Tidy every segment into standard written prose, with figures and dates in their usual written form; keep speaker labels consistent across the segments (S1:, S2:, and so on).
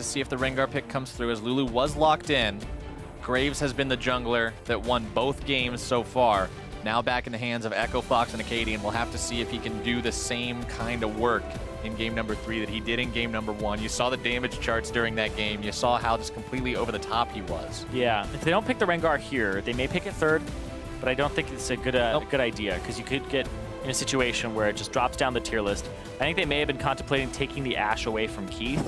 S1: to see if the rengar pick comes through, as Lulu was locked in. Graves has been the jungler that won both games so far. Now back in the hands of Echo Fox and Akaadian. We'll have to see if he can do the same kind of work in game number 3 that he did in game number 1. You saw the damage charts during that game. You saw how just completely over the top he was.
S2: Yeah, if they don't pick the rengar here, they may pick it third, but I don't think it's a good good idea, because you could get in a situation where it just drops down the tier list. I think they may have been contemplating taking the Ashe away from Keith.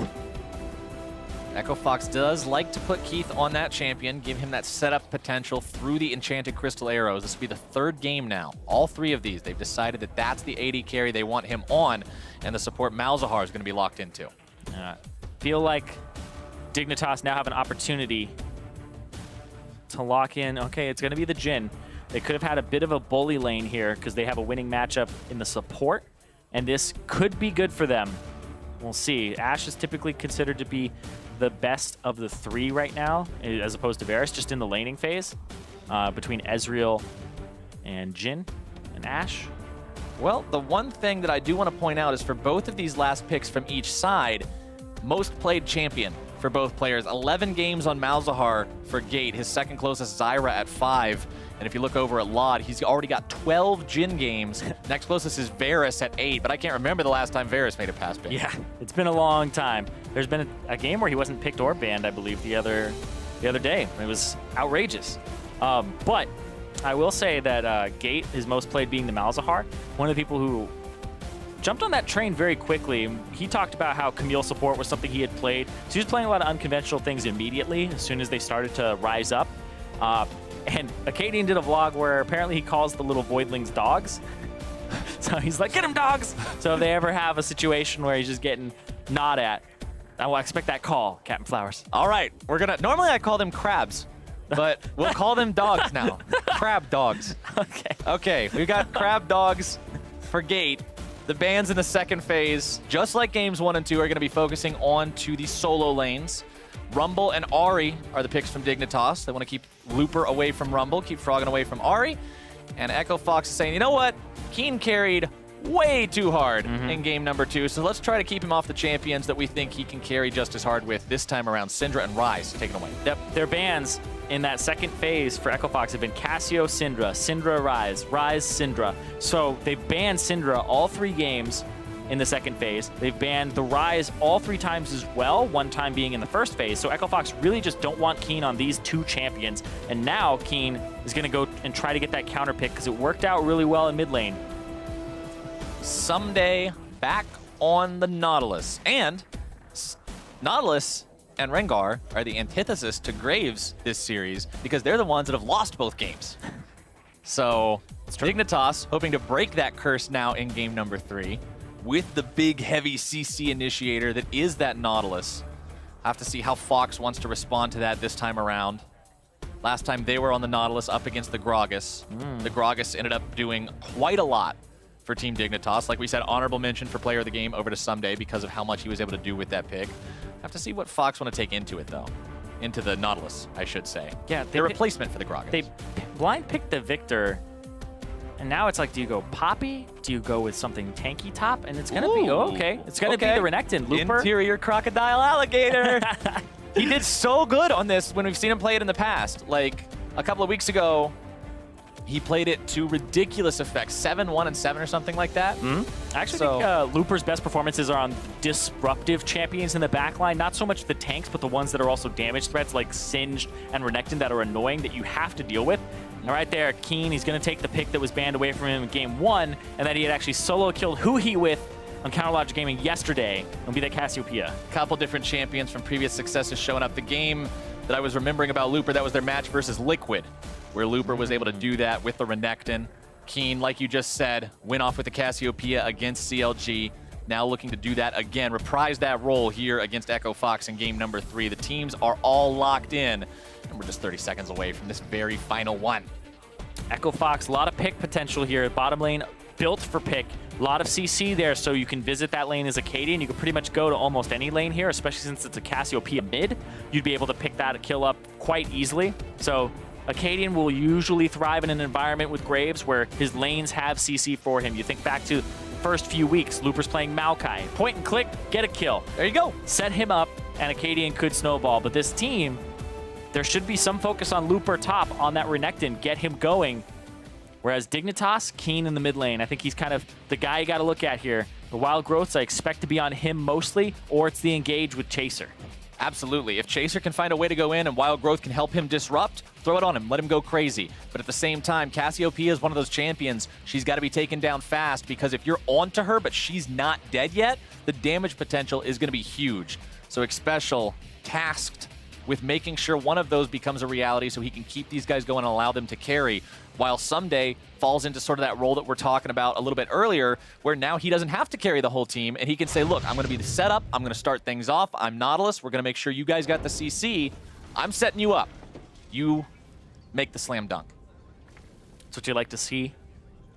S1: Echo Fox does like to put Keith on that champion, give him that setup potential through the Enchanted Crystal Arrows. This will be the 3rd game now. All 3 of these, they've decided that that's the AD carry they want him on, and the support Malzahar is going to be locked into.
S2: Feel like Dignitas now have an opportunity to lock in. Okay, it's going to be the Jhin. They could have had a bit of a bully lane here because they have a winning matchup in the support, and this could be good for them. We'll see. Ashe is typically considered to be the best of the 3 right now, as opposed to Varus, just in the laning phase, between Ezreal and Jhin and Ashe.
S1: Well, the one thing that I do want to point out is for both of these last picks from each side, most played champion for both players. 11 games on Malzahar for Gate, his second closest Zyra at 5. And if you look over at Lod, he's already got 12 Jhin games. Next closest is Varus at 8, but I can't remember the last time Varus made it past Bane.
S2: Yeah, it's been a long time. There's been a game where he wasn't picked or banned, I believe, the other day. It was outrageous. But I will say that Gate, his most played being the Malzahar, one of the people who jumped on that train very quickly. He talked about how Camille support was something he had played. So he was playing a lot of unconventional things immediately as soon as they started to rise up. And Akaadian did a vlog where apparently he calls the little voidlings dogs. So he's like, get him, dogs! So if they ever have a situation where he's just getting gnawed at, I will expect that call, Captain Flowers.
S1: All right, normally I call them crabs, but we'll call them dogs now. Crab dogs. Okay, we've got crab dogs for Gate. The bans in the second phase, just like games 1 and 2, are going to be focusing on to the solo lanes. Rumble and Ahri are the picks from Dignitas. They want to keep Looper away from Rumble, keep Froggen away from Ahri. And Echo Fox is saying, you know what? Keane carried way too hard in game number 2, so let's try to keep him off the champions that we think he can carry just as hard with this time around. Syndra and Ryze taken away.
S2: Yep, their bans in that second phase for Echo Fox have been Cassio, Syndra, Syndra, Ryze, Ryze, Syndra. So they've banned Syndra all 3 games in the second phase. They've banned the Ryze all 3 times as well, one time being in the first phase. So Echo Fox really just don't want Keane on these 2 champions. And now Keane is going to go and try to get that counter pick because it worked out really well in mid lane.
S1: Ssumday back on the Nautilus. And Nautilus and Rengar are the antithesis to Graves this series because they're the ones that have lost both games. So Dignitas hoping to break that curse now in game number 3 with the big heavy CC initiator that is that Nautilus. Have to see how Fox wants to respond to that this time around. Last time they were on the Nautilus up against the Gragas. The Gragas ended up doing quite a lot for Team Dignitas. Like we said, honorable mention for player of the game over to Ssumday because of how much he was able to do with that pick. Have to see what Fox want to take into it, though. Into the Nautilus, I should say.
S2: Yeah,
S1: the replacement for the Gragas.
S2: They blind picked the Viktor, and now it's like, do you go Poppy? Do you go with something tanky top? And it's going to be, okay. It's going to be the Renekton. Looper.
S1: Interior crocodile alligator. He did so good on this when we've seen him play it in the past. Like, a couple of weeks ago, he played it to ridiculous effect. 7-1 and 7 or something like that.
S2: I actually think Looper's best performances are on disruptive champions in the backline. Not so much the tanks, but the ones that are also damage threats like Singed and Renekton that are annoying that you have to deal with. And right there, Keane, he's going to take the pick that was banned away from him in game 1 and that he had actually solo killed Huhi with on Counterlogic Gaming yesterday. It'll be that Cassiopeia.
S1: Couple different champions from previous successes showing up. The game that I was remembering about Looper, that was their match versus Liquid, where Looper was able to do that with the Renekton. Keane, like you just said, went off with the Cassiopeia against CLG. Now looking to do that again, reprise that role here against Echo Fox in game number 3. The teams are all locked in, and we're just 30 seconds away from this very final one.
S2: Echo Fox, a lot of pick potential here. Bottom lane built for pick. A lot of CC there, so you can visit that lane as Akaadian. You can pretty much go to almost any lane here, especially since it's a Cassiopeia mid. You'd be able to pick that kill up quite easily. So Akaadian will usually thrive in an environment with Graves where his lanes have CC for him. You think back to first few weeks. Looper's playing Maokai. Point and click, get a kill.
S1: There you go.
S2: Set him up, and Akaadian could snowball. But this team, there should be some focus on Looper top on that Renekton, get him going. Whereas Dignitas, Keane in the mid lane, I think he's kind of the guy you got to look at here. The Wild Growths, I expect to be on him mostly, or it's the engage with Chaser.
S1: Absolutely. If Chaser can find a way to go in and Wild Growth can help him disrupt, throw it on him, let him go crazy. But at the same time, Cassiopeia is one of those champions. She's got to be taken down fast, because if you're onto her but she's not dead yet, the damage potential is going to be huge. So Xpecial tasked with making sure one of those becomes a reality so he can keep these guys going and allow them to carry, while Ssumday falls into sort of that role that we're talking about a little bit earlier, where now he doesn't have to carry the whole team, and he can say, look, I'm going to be the setup, I'm going to start things off, I'm Nautilus, we're going to make sure you guys got the CC, I'm setting you up. You make the slam dunk.
S2: That's what you like to see,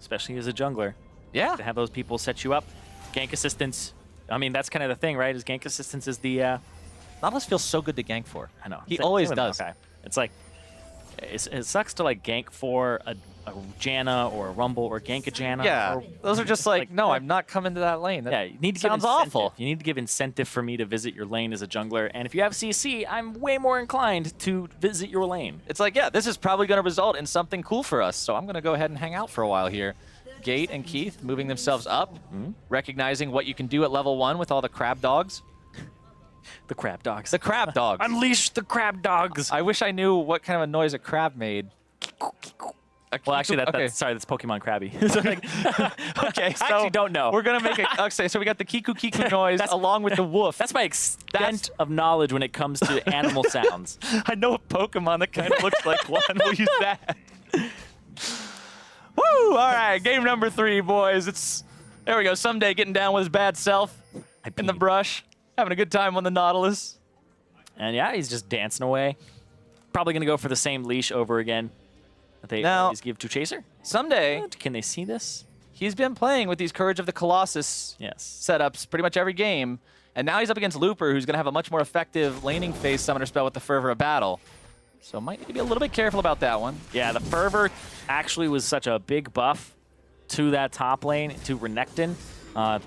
S2: especially as a jungler.
S1: Yeah.
S2: To have those people set you up. Gank assistance, I mean, that's kind of the thing, right? Is gank assistance is the...
S1: Nautilus feels so good to gank for.
S2: I know.
S1: He always does.
S2: Okay. It's like, it sucks to like gank for a Janna or a Rumble or gank a Janna.
S1: Yeah,
S2: or,
S1: those are just like, no, I'm not coming to that lane. That
S2: yeah, you need to give
S1: sounds
S2: incentive.
S1: awful.
S2: You need to give incentive for me to visit your lane as a jungler. And if you have CC, I'm way more inclined to visit your lane.
S1: It's like, yeah, this is probably going to result in something cool for us, so I'm going to go ahead and hang out for a while here. Gate and Keith moving themselves up, recognizing what you can do at level 1 with all the crab dogs.
S2: The crab dogs.
S1: The crab dogs.
S2: Unleash the crab dogs.
S1: I wish I knew what kind of a noise a crab made.
S2: Well, actually, that's Pokemon Krabby.
S1: Okay, so
S2: I actually don't know.
S1: We're going to make it. Okay, so we got the Kiku Kiku noise along with the woof.
S2: That's my extent of knowledge when it comes to animal sounds.
S1: I know a Pokemon that kind of looks like one. We'll use that. Woo! All right, game number 3, boys. There we go. Ssumday getting down with his bad self in the brush. Having a good time on the Nautilus.
S2: And yeah, he's just dancing away. Probably going to go for the same leash over again that they always give to Chaser.
S1: Ssumday,
S2: can they see this?
S1: He's been playing with these Courage of the Colossus setups pretty much every game. And now he's up against Looper, who's going to have a much more effective laning phase summoner spell with the Fervor of Battle. So might need to be a little bit careful about that one.
S2: Yeah, the Fervor actually was such a big buff to that top lane, to Renekton.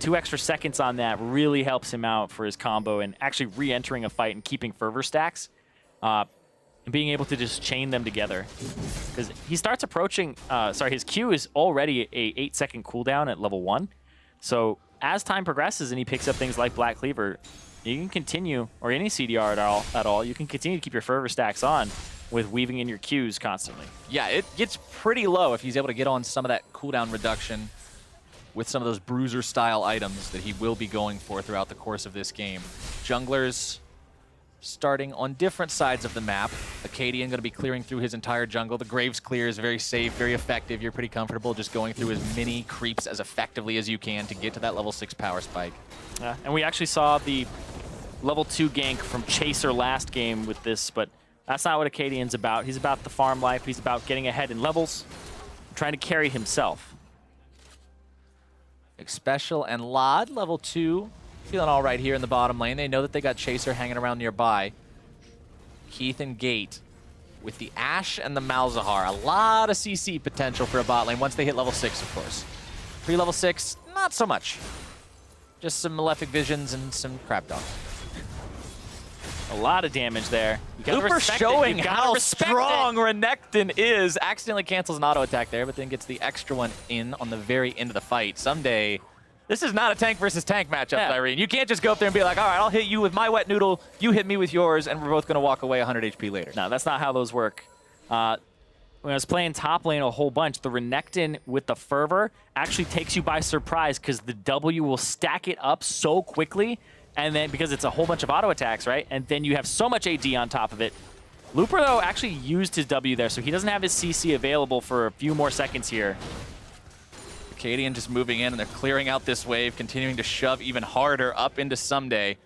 S2: 2 extra seconds on that really helps him out for his combo and actually re-entering a fight and keeping Fervor stacks. And being able to just chain them together. Because he starts approaching, his Q is already a 8-second cooldown at level 1. So as time progresses and he picks up things like Black Cleaver, you can continue, or any CDR at all, you can continue to keep your Fervor stacks on with weaving in your Qs constantly.
S1: Yeah, it gets pretty low if he's able to get on some of that cooldown reduction with some of those bruiser-style items that he will be going for throughout the course of this game. Junglers starting on different sides of the map. Akaadian going to be clearing through his entire jungle. The Graves clear is very safe, very effective. You're pretty comfortable just going through as many creeps as effectively as you can to get to that level 6 power spike.
S2: Yeah, and we actually saw the level 2 gank from Chaser last game with this, but that's not what Akaadian's about. He's about the farm life. He's about getting ahead in levels, trying to carry himself.
S1: Xpecial and Lod, level 2, feeling all right here in the bottom lane. They know that they got Chaser hanging around nearby. Keith and Gate with the Ashe and the Malzahar. A lot of CC potential for a bot lane once they hit level 6, of course. Pre-level 6, not so much. Just some Malefic Visions and some crap dogs.
S2: A lot of damage there.
S1: Looper showing how strong Renekton is. Accidentally cancels an auto attack there, but then gets the extra one in on the very end of the fight. Ssumday, this is not a tank versus tank matchup, Zirene. You can't just go up there and be like, all right, I'll hit you with my wet noodle, you hit me with yours, and we're both going to walk away 100 HP later.
S2: No, that's not how those work. When I was playing top lane a whole bunch, the Renekton with the Fervor actually takes you by surprise because the W will stack it up so quickly. And then, because it's a whole bunch of auto attacks, right? And then you have so much AD on top of it. Looper, though, actually used his W there, so he doesn't have his CC available for a few more seconds here.
S1: Akaadian just moving in, and they're clearing out this wave, continuing to shove even harder up into Ssumday.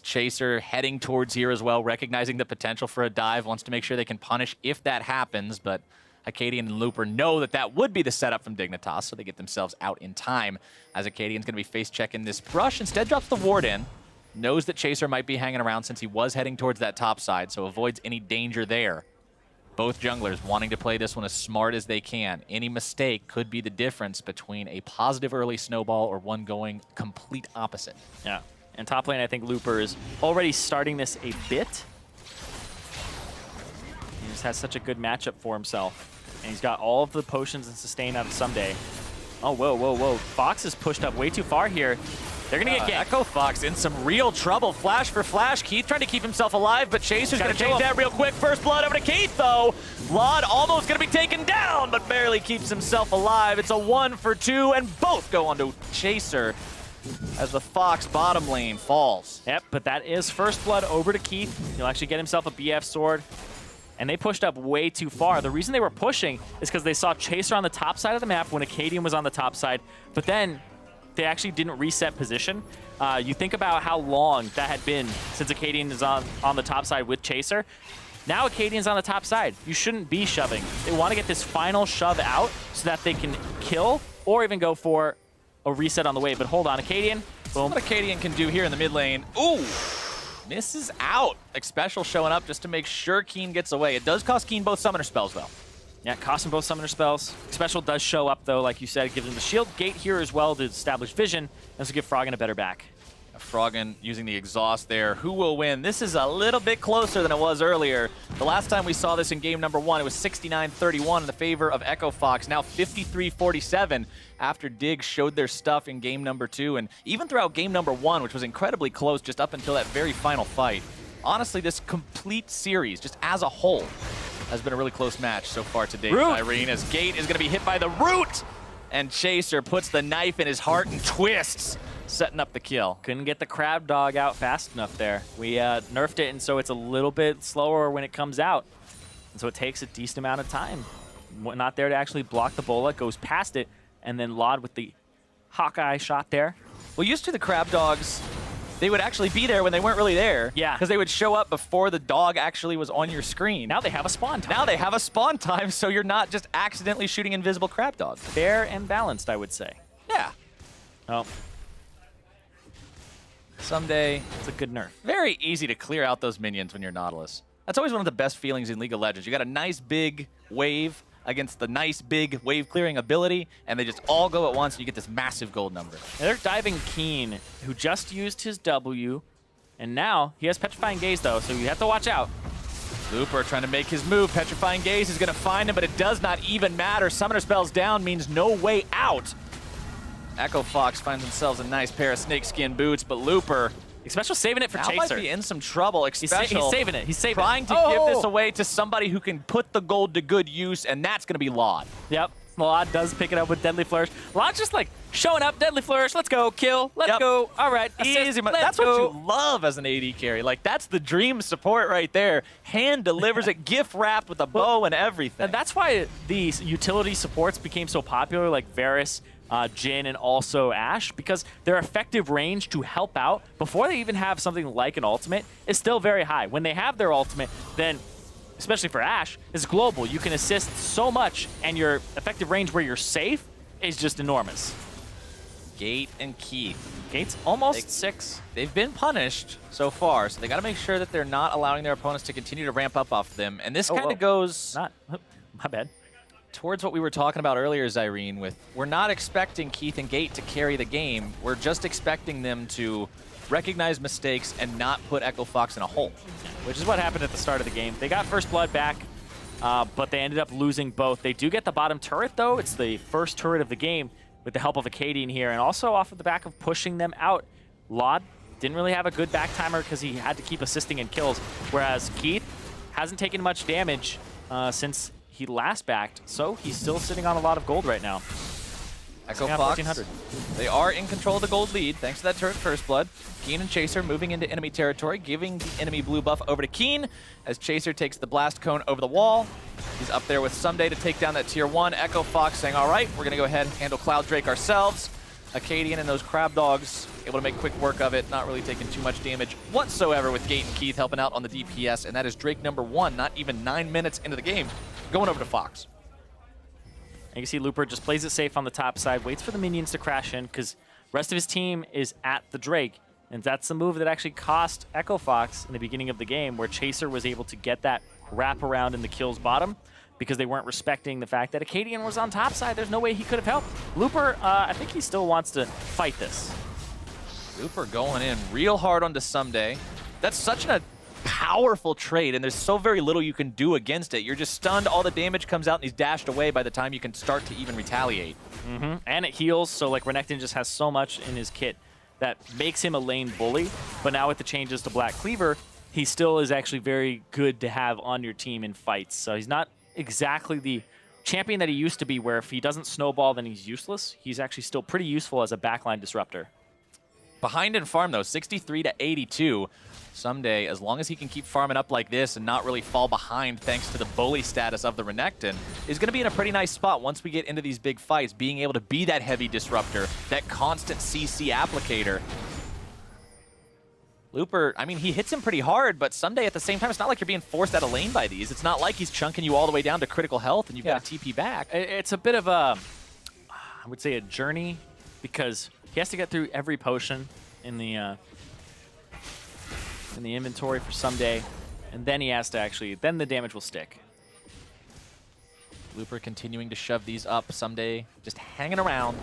S1: Chaser heading towards here as well, recognizing the potential for a dive, wants to make sure they can punish if that happens, but Akaadian and Looper know that that would be the setup from Dignitas, so they get themselves out in time. As Akaadian's going to be face-checking this brush, instead drops the ward in, knows that Chaser might be hanging around since he was heading towards that top side, so avoids any danger there. Both junglers wanting to play this one as smart as they can. Any mistake could be the difference between a positive early snowball or one going complete opposite.
S2: Yeah. And top lane, I think Looper is already starting this a bit. He just has such a good matchup for himself. And he's got all of the potions and sustain out of Ssumday. Oh, whoa, whoa, whoa. Fox is pushed up way too far here. They're going to get
S1: Echo Fox in some real trouble. Flash for flash. Keith trying to keep himself alive, but Chaser's going to change that real quick. First blood over to Keith, though. Lod almost going to be taken down, but barely keeps himself alive. It's a 1 for 2, and both go onto Chaser as the Fox bottom lane falls.
S2: Yep, but that is first blood over to Keith. He'll actually get himself a BF sword. And they pushed up way too far. The reason they were pushing is because they saw Chaser on the top side of the map when Akaadian was on the top side, but then they actually didn't reset position. You think about how long that had been since Akaadian is on the top side with Chaser. Now Akaadian's on the top side. You shouldn't be shoving. They want to get this final shove out so that they can kill or even go for a reset on the way. But hold on, Akaadian. Boom.
S1: What Akaadian can do here in the mid lane. Ooh! Misses out. Xpecial showing up just to make sure Keane gets away. It does cost Keane both summoner spells, though.
S2: Yeah, cost him both summoner spells. Xpecial does show up, though, like you said. It gives him the shield gate here as well to establish vision. And this will give Froggen a better back.
S1: Froggen using the exhaust there. Who will win? This is a little bit closer than it was earlier. The last time we saw this in game number 1, it was 69-31 in the favor of Echo Fox. Now 53-47 after Dig showed their stuff in game number 2. And even throughout game number 1, which was incredibly close just up until that very final fight. Honestly, this complete series, just as a whole, has been a really close match so far today. Zirene, as Gate is going to be hit by the root. And Chaser puts the knife in his heart and twists, setting up the kill.
S2: Couldn't get the crab dog out fast enough there. We nerfed it, and so it's a little bit slower when it comes out. And so it takes a decent amount of time. Not there to actually block the bola, goes past it, and then Lod with the Hawkeye shot there.
S1: Well, used to the crab dogs, they would actually be there when they weren't really there.
S2: Yeah.
S1: Because they would show up before the dog actually was on your screen.
S2: Now they have a spawn time.
S1: Now they have a spawn time, so you're not just accidentally shooting invisible crab dogs.
S2: Fair and balanced, I would say.
S1: Yeah.
S2: Oh.
S1: Ssumday.
S2: It's a good nerf.
S1: Very easy to clear out those minions when you're Nautilus. That's always one of the best feelings in League of Legends. You got a nice big wave against the nice big wave clearing ability, and they just all go at once, and you get this massive gold number.
S2: And they're diving Keane, who just used his W, and now he has Petrifying Gaze, though, so you have to watch out.
S1: Looper trying to make his move. Petrifying Gaze is going to find him, but it does not even matter. Summoner spells down means no way out. Echo Fox finds themselves a nice pair of snakeskin boots, but Looper
S2: Xpecial saving it for
S1: now
S2: Chaser.
S1: might be in some trouble. Xpecial
S2: He's saving it. He's saving
S1: trying
S2: it.
S1: to give this away to somebody who can put the gold to good use, and that's going to be Lod.
S2: Yep. Lod does pick it up with Deadly Flourish. Lod's just like showing up, Deadly Flourish, let's go, kill, let's go. All right,
S1: easy.
S2: Let's
S1: that's
S2: go.
S1: what you love as an AD carry. Like, that's the dream support right there. Hand delivers it, gift wrapped with a bow and everything.
S2: And that's why these utility supports became so popular, like Varus, Jhin, and also Ashe, because their effective range to help out before they even have something like an ultimate is still very high. When they have their ultimate, then, especially for Ashe, it's global. You can assist so much, and your effective range where you're safe is just enormous.
S1: Gate and Keith.
S2: Gate's almost 6.
S1: They've been punished so far, so they got to make sure that they're not allowing their opponents to continue to ramp up off them. And this kind of goes
S2: My bad.
S1: Towards what we were talking about earlier, Zirene, with we're not expecting Keith and Gate to carry the game. We're just expecting them to recognize mistakes and not put Echo Fox in a hole.
S2: Which is what happened at the start of the game. They got first blood back, but they ended up losing both. They do get the bottom turret, though. It's the first turret of the game with the help of Akaadian here, and also off of the back of pushing them out. Lod didn't really have a good back timer because he had to keep assisting in kills, whereas Keith hasn't taken much damage since he last backed, so he's still sitting on a lot of gold right now.
S1: Echo Fox, they are in control of the gold lead thanks to that turret first blood. Keane and Chaser moving into enemy territory, giving the enemy blue buff over to Keane as Chaser takes the blast cone over the wall. He's up there with Ssumday to take down that tier 1. Echo Fox saying, all right, we're going to go ahead and handle Cloud Drake ourselves. Akaadian and those crab dogs able to make quick work of it, not really taking too much damage whatsoever with Gate and Keith helping out on the DPS, and that is Drake number 1, not even 9 minutes into the game, going over to Fox.
S2: And you can see Looper just plays it safe on the top side, waits for the minions to crash in because rest of his team is at the Drake. And that's the move that actually cost Echo Fox in the beginning of the game, where Chaser was able to get that wrap around in the kills bottom because they weren't respecting the fact that Akaadian was on top side. There's no way he could have helped. Looper, I think he still wants to fight this.
S1: Looper going in real hard onto Ssumday. That's such a powerful trade, and there's so very little you can do against it. You're just stunned, all the damage comes out, and he's dashed away by the time you can start to even retaliate.
S2: And it heals, so like Renekton just has so much in his kit that makes him a lane bully. But now with the changes to Black Cleaver, he still is actually very good to have on your team in fights. So he's not exactly the champion that he used to be, where if he doesn't snowball, then he's useless. He's actually still pretty useful as a backline disruptor.
S1: Behind in farm, though, 63 to 82. Ssumday, as long as he can keep farming up like this and not really fall behind thanks to the bully status of the Renekton, is going to be in a pretty nice spot once we get into these big fights, being able to be that heavy disruptor, that constant CC applicator. Looper, I mean, he hits him pretty hard, but Ssumday at the same time, it's not like you're being forced out of lane by these. It's not like he's chunking you all the way down to critical health and you've got to TP back.
S2: It's a bit of a, I would say, a journey, because he has to get through every potion in the inventory for Ssumday, and then he has to actually, then the damage will stick.
S1: Looper continuing to shove these up. Ssumday just hanging around.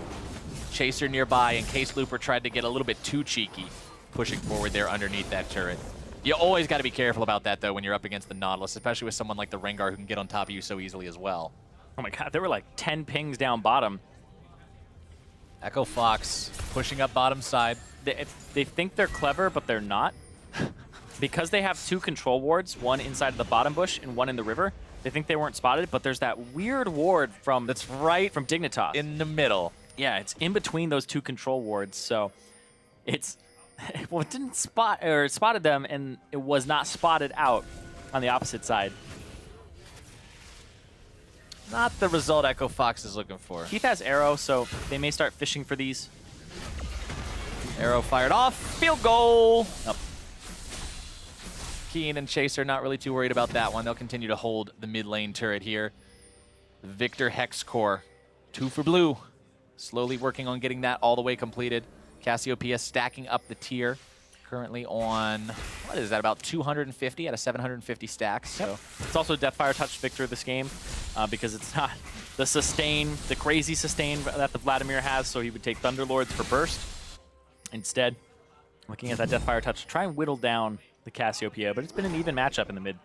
S1: Chaser nearby in case Looper tried to get a little bit too cheeky, pushing forward there underneath that turret. You always got to be careful about that, though, when you're up against the Nautilus, especially with someone like the Rengar who can get on top of you so easily as well.
S2: Oh my god, there were like 10 pings down bottom.
S1: Echo Fox pushing up bottom side.
S2: They think they're clever, but they're not. Because they have 2 control wards, one inside of the bottom bush and one in the river, they think they weren't spotted, but there's that weird ward from
S1: that's right
S2: from Dignitas.
S1: In the middle.
S2: Yeah, it's in between those 2 control wards, so it's well, it didn't spot, or it spotted them, and it was not spotted out on the opposite side.
S1: Not the result Echo Fox is looking for.
S2: Keith has arrow, so they may start fishing for these.
S1: Arrow fired off. Field goal. Nope. Keane and Chaser not really too worried about that one. They'll continue to hold the mid lane turret here. Viktor Hex Core, 2 for blue. Slowly working on getting that all the way completed. Cassiopeia stacking up the tier. Currently on, what is that, about 250 out of 750 stacks. So
S2: it's also Deathfire Touch Viktor this game, because it's not the sustain, the crazy sustain that the Vladimir has, so he would take Thunderlords for burst. Instead, looking at that Deathfire Touch to try and whittle down the Cassiopeia, but it's been an even matchup in the mid.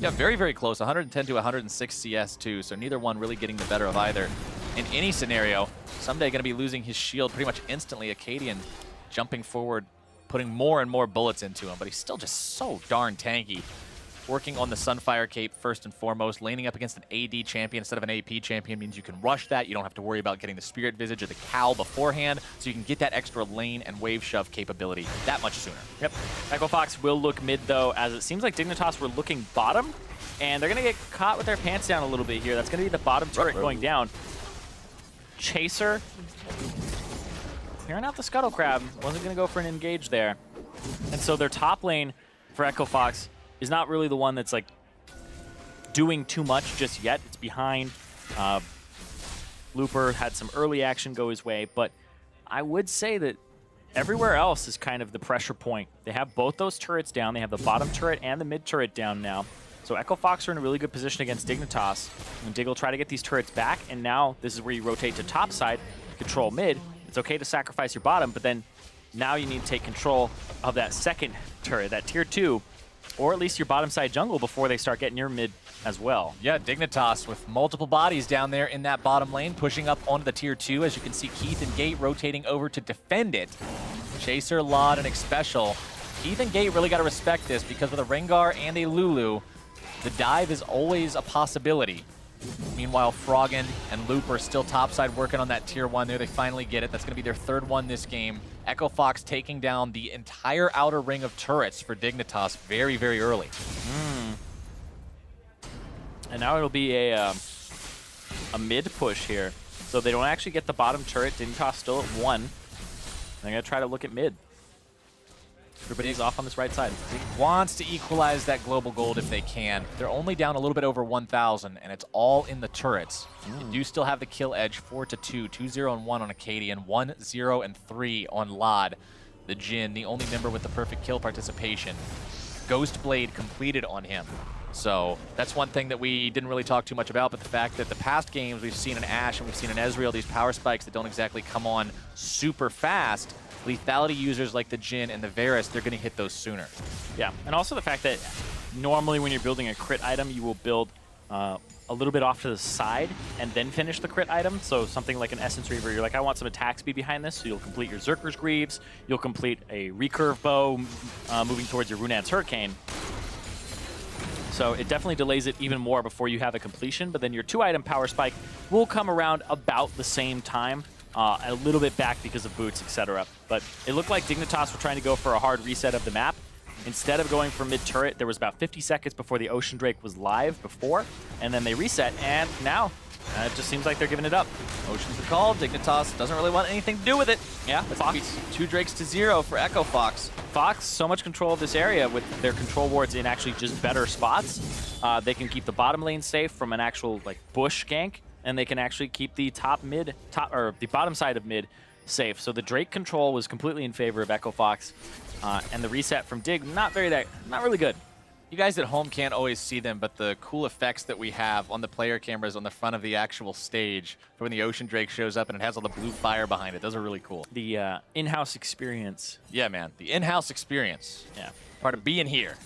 S1: Yeah, very, very close. 110 to 106 CS too, so neither one really getting the better of either. In any scenario, Ssumday going to be losing his shield pretty much instantly. Akaadian jumping forward, putting more and more bullets into him, but he's still just so darn tanky. Working on the Sunfire Cape first and foremost. Laning up against an AD champion instead of an AP champion means you can rush that. You don't have to worry about getting the Spirit Visage or the Cowl beforehand, so you can get that extra lane and wave shove capability that much sooner.
S2: Yep. Echo Fox will look mid, though, as it seems like Dignitas were looking bottom, and they're going to get caught with their pants down a little bit here. That's going to be the bottom turret going down. Chaser clearing out the Scuttle Crab. Wasn't going to go for an engage there. And so their top lane for Echo Fox is not really the one that's like doing too much just yet. It's behind. Looper had some early action go his way, but I would say that everywhere else is kind of the pressure point. They have both those turrets down. They have the bottom turret and the mid turret down now. So Echo Fox are in a really good position against Dignitas. And Dig will try to get these turrets back, and now this is where you rotate to top side, control mid. It's okay to sacrifice your bottom, but then now you need to take control of that second turret, that tier 2, or at least your bottom side jungle before they start getting your mid as well.
S1: Yeah, Dignitas with multiple bodies down there in that bottom lane, pushing up onto the tier 2. As you can see, Keith and Gate rotating over to defend it. Chaser, Lod, and Xpecial. Keith and Gate really got to respect this, because with a Rengar and a Lulu, the dive is always a possibility. Meanwhile, Froggen and Loop are still topside working on that tier 1 there. They finally get it. That's going to be their 3rd one this game. Echo Fox taking down the entire outer ring of turrets for Dignitas very, very early.
S2: And now it'll be a mid push here. So they don't actually get the bottom turret. Dignitas still at 1. They're going to try to look at mid. Everybody's off on this right side.
S1: Wants to equalize that global gold if they can. They're only down a little bit over 1,000, and it's all in the turrets. You do still have the kill edge, 4-2, 2-0 and 1 on Akaadian, 1-0 and 3 on Lod. The Jhin, the only member with the perfect kill participation. Ghost Blade completed on him. So that's one thing that we didn't really talk too much about, but the fact that the past games we've seen an Ashe and we've seen an Ezreal, these power spikes that don't exactly come on super fast, lethality users like the Jhin and the Varus, they're going to hit those sooner.
S2: Yeah, and also the fact that normally when you're building a crit item, you will build a little bit off to the side and then finish the crit item. So something like an Essence Reaver, you're like, I want some attack speed behind this, so you'll complete your Zerker's Greaves, you'll complete a recurve bow moving towards your Runaan's Hurricane. So it definitely delays it even more before you have a completion, but then your 2-item power spike will come around about the same time, a little bit back because of boots, etc. But it looked like Dignitas were trying to go for a hard reset of the map. Instead of going for mid-turret, there was about 50 seconds before the Ocean Drake was live before, and then they reset, and now it just seems like they're giving it up.
S1: Ocean's the call. Dignitas doesn't really want anything to do with it.
S2: Yeah,
S1: Fox. 2 Drakes to 0 for Echo Fox.
S2: Fox, so much control of this area with their control wards in actually just better spots. They can keep the bottom lane safe from an actual like bush gank, and they can actually keep the the bottom side of mid safe. So the Drake control was completely in favor of Echo Fox, and the reset from Dig not really good.
S1: You guys at home can't always see them, but the cool effects that we have on the player cameras on the front of the actual stage for when the Ocean Drake shows up and it has all the blue fire behind it, those are really cool.
S2: The in-house experience.
S1: Yeah, man. The in-house experience.
S2: Yeah.
S1: Part of being here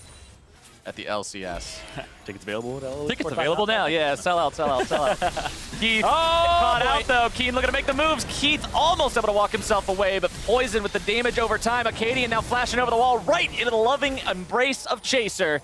S1: at the LCS.
S2: Tickets available at LCS?
S1: Tickets available now. Yeah, sell out, sell out, sell out. Keith caught out, though. Keane looking to make the moves. Keith almost able to walk himself away, but poisoned with the damage over time. Akaadian now flashing over the wall right into the loving embrace of Chaser,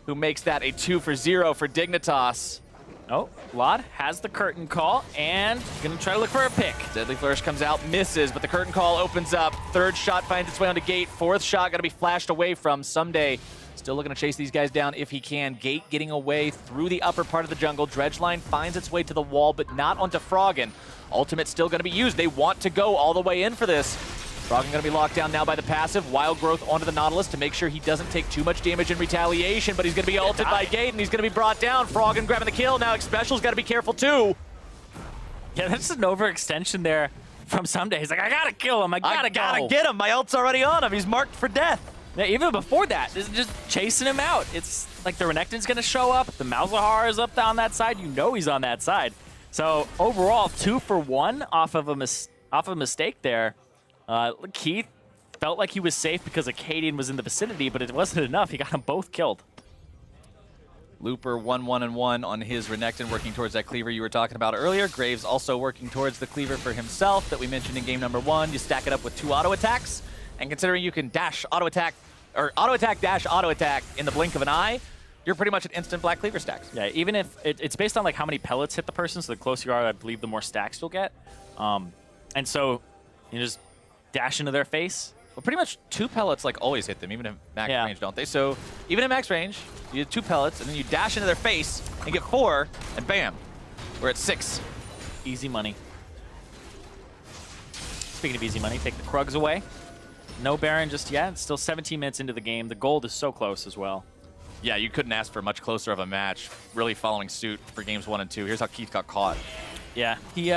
S1: who makes that a 2 for 0 for Dignitas.
S2: Oh, Lod has the curtain call and gonna try to look for a pick.
S1: Deadly Flourish comes out, misses, but the curtain call opens up. 3rd shot finds its way onto Gate. 4th shot gonna be flashed away from Ssumday. Still looking to chase these guys down if he can. Gate getting away through the upper part of the jungle. Dredge line finds its way to the wall, but not onto Froggen. Ultimate still going to be used. They want to go all the way in for this. Froggen going to be locked down now by the passive. Wild Growth onto the Nautilus to make sure he doesn't take too much damage in retaliation, but he's going to be ulted by Gate, and he's going to be brought down. Froggen grabbing the kill. Now Xpecial's got to be careful too.
S2: Yeah, that's an overextension there from Ssumday. He's like, I got to kill him. I gotta
S1: get him. My ult's already on him. He's marked for death.
S2: Yeah, even before that, this is just chasing him out. It's like the Renekton's going to show up. The Malzahar is up on that side. You know he's on that side. So overall, 2 for 1 off of a mistake there. Keith felt like he was safe because Akaadian was in the vicinity, but it wasn't enough. He got them both killed.
S1: Looper 1-1-1 on his Renekton, working towards that cleaver you were talking about earlier. Graves also working towards the cleaver for himself that we mentioned in game number 1. You stack it up with 2 auto attacks. And considering you can dash auto attack, or auto attack dash auto attack in the blink of an eye, you're pretty much at instant black cleaver stacks.
S2: Yeah, even if it's based on like how many pellets hit the person, so the closer you are, I believe the more stacks you'll get. And so you just dash into their face.
S1: Well, pretty much 2 pellets like always hit them, even in max range, don't they? So even in max range, you do 2 pellets, and then you dash into their face and get 4, and bam, we're at 6.
S2: Easy money. Speaking of easy money, take the Krugs away. No Baron just yet. It's still 17 minutes into the game. The gold is so close as well.
S1: Yeah, you couldn't ask for much closer of a match, really following suit for games 1 and 2. Here's how Keith got caught.
S2: Yeah, he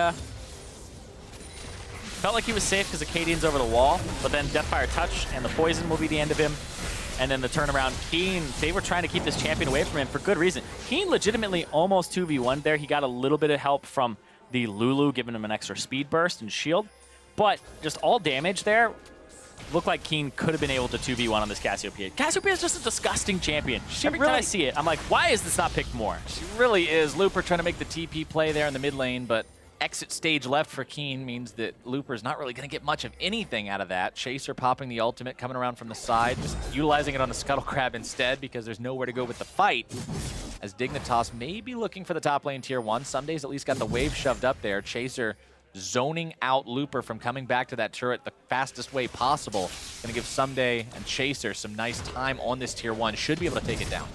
S2: felt like he was safe because Akaadian's over the wall, but then Deathfire Touch and the poison will be the end of him. And then the turnaround, Keane, they were trying to keep this champion away from him for good reason. Keane legitimately almost 2v1 there. He got a little bit of help from the Lulu, giving him an extra speed burst and shield. But just all damage there. Looked like Keane could have been able to 2v1 on this Cassiopeia. Cassiopeia is just a disgusting champion. Every time I see it, I'm like, why is this not picked more?
S1: She really is. Looper trying to make the TP play there in the mid lane, but exit stage left for Keane means that Looper's not really going to get much of anything out of that. Chaser popping the ultimate, coming around from the side, just utilizing it on the Scuttle Crab instead because there's nowhere to go with the fight. As Dignitas may be looking for the top lane tier 1. Ssumday's at least got the wave shoved up there. Chaser zoning out Looper from coming back to that turret the fastest way possible. Gonna give Ssumday and Chaser some nice time on this tier 1. Should be able to take it down.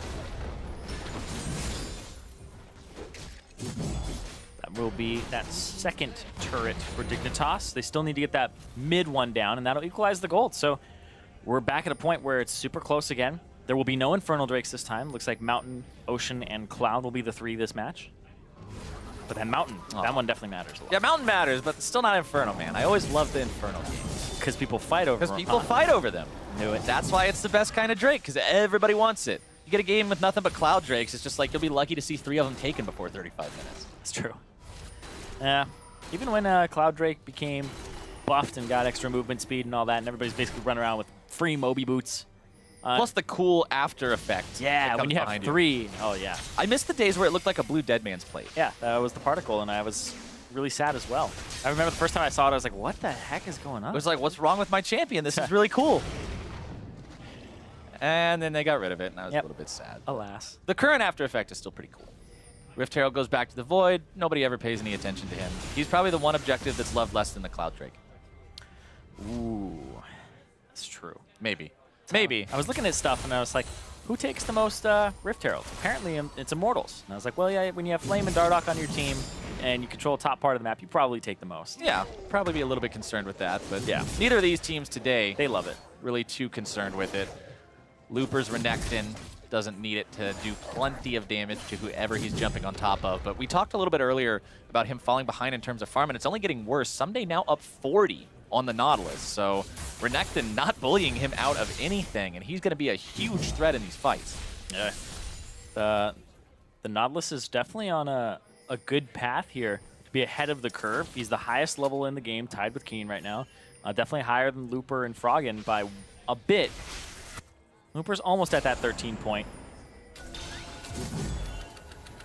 S2: That will be that second turret for Dignitas. They still need to get that mid one down, and that'll equalize the gold. So we're back at a point where it's super close again. There will be no Infernal Drakes this time. Looks like Mountain, Ocean, and Cloud will be the 3 this match. But then Mountain, that one definitely matters a lot.
S1: Yeah, Mountain matters, but still not Inferno, man. I always love the Inferno games.
S2: Because people fight over them.
S1: Because people fight over them.
S2: Knew it.
S1: That's why it's the best kind of Drake, because everybody wants it. You get a game with nothing but Cloud Drakes, it's just like you'll be lucky to see 3 of them taken before 35 minutes.
S2: It's true. Yeah. Even when Cloud Drake became buffed and got extra movement speed and all that, and everybody's basically running around with free Moby boots.
S1: Plus the cool after effect.
S2: Yeah, when you have 3. Oh, yeah.
S1: I miss the days where it looked like a blue Dead Man's plate.
S2: Yeah, that was the particle, and I was really sad as well. I remember the first time I saw it, I was like, what the heck is going on?
S1: It was like, what's wrong with my champion? This is really cool. And then they got rid of it, and I was a little bit sad.
S2: Alas.
S1: The current after effect is still pretty cool. Rift Herald goes back to the Void. Nobody ever pays any attention to him. He's probably the one objective that's loved less than the Cloud Drake.
S2: Ooh, that's true.
S1: Maybe. Maybe.
S2: I was looking at stuff, and I was like, who takes the most Rift Heralds? Apparently, it's Immortals. And I was like, well, yeah, when you have Flame and Dardoch on your team, and you control top part of the map, you probably take the most.
S1: Yeah, probably be a little bit concerned with that, but yeah, neither of these teams today,
S2: they love it.
S1: Really too concerned with it. Looper's Renekton doesn't need it to do plenty of damage to whoever he's jumping on top of, but we talked a little bit earlier about him falling behind in terms of farm, and it's only getting worse. Ssumday now up 40 on the Nautilus, so Renekton not bullying him out of anything, and he's going to be a huge threat in these fights.
S2: Yeah. The Nautilus is definitely on a good path here to be ahead of the curve. He's the highest level in the game, tied with Keane right now. Definitely higher than Looper and Froggen by a bit. Looper's almost at that 13 point.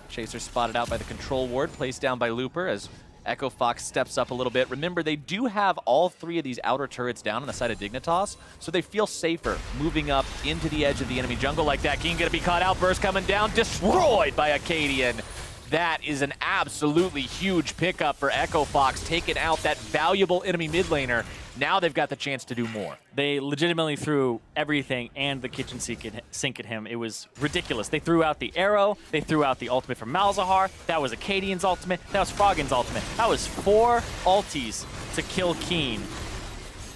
S1: Chaser spotted out by the control ward, placed down by Looper as Echo Fox steps up a little bit. Remember, they do have all 3 of these outer turrets down on the side of Dignitas, so they feel safer moving up into the edge of the enemy jungle like that. Keane gonna be caught out, burst coming down, destroyed by Akaadian. That is an absolutely huge pickup for Echo Fox, taking out that valuable enemy mid laner. Now they've got the chance to do more.
S2: They legitimately threw everything and the kitchen sink at him. It was ridiculous. They threw out the arrow. They threw out the ultimate from Malzahar. That was Akaadian's ultimate. That was Froggen's ultimate. That was 4 ultis to kill Keane.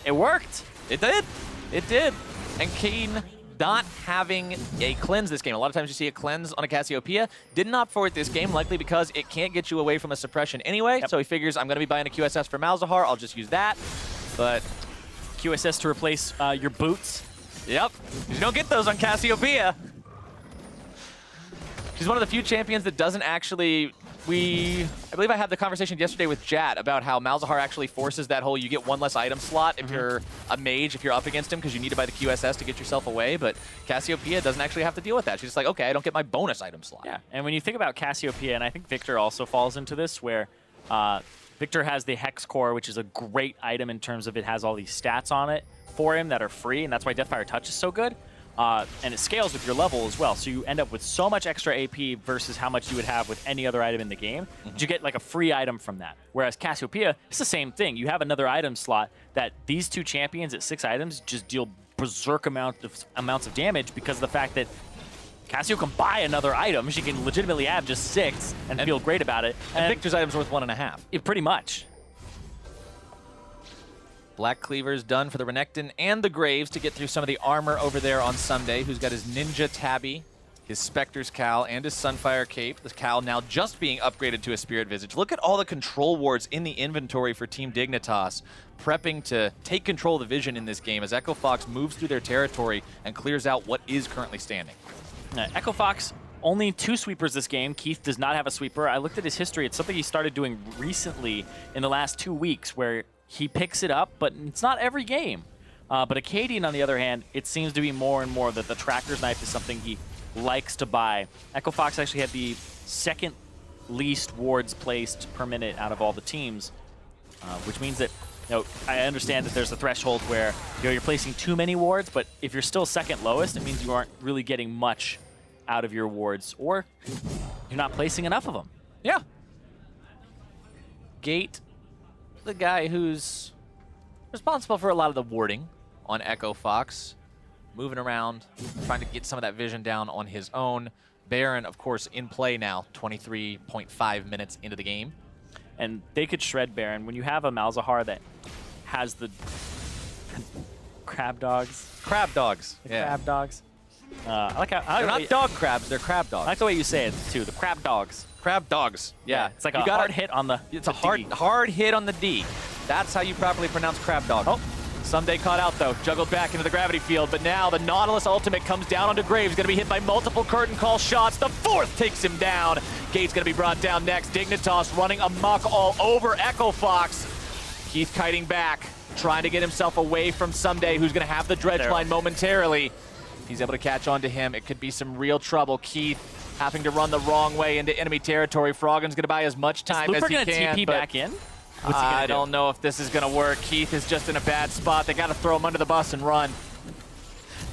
S2: It worked.
S1: It did. It did. And Keane not having a cleanse this game. A lot of times you see a cleanse on a Cassiopeia. Didn't opt for it this game, likely because it can't get you away from a suppression anyway. Yep. So he figures, I'm going to be buying a QSS for Malzahar. I'll just use that. But
S2: QSS to replace your boots.
S1: Yep. You don't get those on Cassiopeia. She's one of the few champions that doesn't actually... I believe I had the conversation yesterday with Jat about how Malzahar actually forces that whole you get 1 less item slot if you're a mage, if you're up against him, because you need to buy the QSS to get yourself away, but Cassiopeia doesn't actually have to deal with that. She's just like, okay, I don't get my bonus item slot.
S2: Yeah, and when you think about Cassiopeia, and I think Viktor also falls into this, where Viktor has the Hex Core, which is a great item in terms of it has all these stats on it for him that are free, and that's why Deathfire Touch is so good. And it scales with your level as well, so you end up with so much extra AP versus how much you would have with any other item in the game. You get like a free item from that. Whereas Cassiopeia, it's the same thing. You have another item slot that these 2 champions at 6 items just deal berserk amounts of damage because of the fact that Cassio can buy another item. She can legitimately have just 6 and feel great about it.
S1: And Victor's item's worth 1.5.
S2: Pretty much.
S1: Black Cleaver's done for the Renekton and the Graves to get through some of the armor over there on Ssumday, who's got his Ninja Tabby, his Spectre's Cowl, and his Sunfire Cape. The Cowl now just being upgraded to a Spirit Visage. Look at all the control wards in the inventory for Team Dignitas, prepping to take control of the vision in this game as Echo Fox moves through their territory and clears out what is currently standing.
S2: Echo Fox, only 2 sweepers this game. Keith does not have a sweeper. I looked at his history. It's something he started doing recently in the last 2 weeks where he picks it up, but it's not every game. But Akaadian, on the other hand, it seems to be more and more that the Tracker's Knife is something he likes to buy. Echo Fox actually had the 2nd least wards placed per minute out of all the teams, which means that, I understand that there's a threshold where you're placing too many wards, but if you're still 2nd lowest, it means you aren't really getting much out of your wards, or you're not placing enough of them.
S1: Yeah. Gate, the guy who's responsible for a lot of the warding on Echo Fox, moving around, trying to get some of that vision down on his own. Baron, of course, in play now, 23.5 minutes into the game.
S2: And they could shred Baron. When you have a Malzahar that has the crab dogs.
S1: Crab dogs.
S2: The crab dogs. I like how,
S1: they're not dog crabs, they're crab dogs.
S2: I like the way you say it, too. The crab dogs.
S1: Crab dogs. Yeah.
S2: It's like a hard hit on the
S1: It's a hard hit on the D. That's how you properly pronounce crab dog.
S2: Oh,
S1: Ssumday caught out though, juggled back into the gravity field, but now the Nautilus ultimate comes down onto Graves, gonna be hit by multiple curtain call shots. The fourth takes him down. Gate's gonna be brought down next. Dignitas running amok all over Echo Fox. Keith kiting back, trying to get himself away from Ssumday, who's gonna have the dredge line momentarily. He's able to catch on to him. It could be some real trouble. Keith having to run the wrong way into enemy territory. Froggen's gonna buy as much time as he can.
S2: Is Looper gonna TP back in?
S1: I don't know if this is going to work. Keith is just in a bad spot. They got to throw him under the bus and run.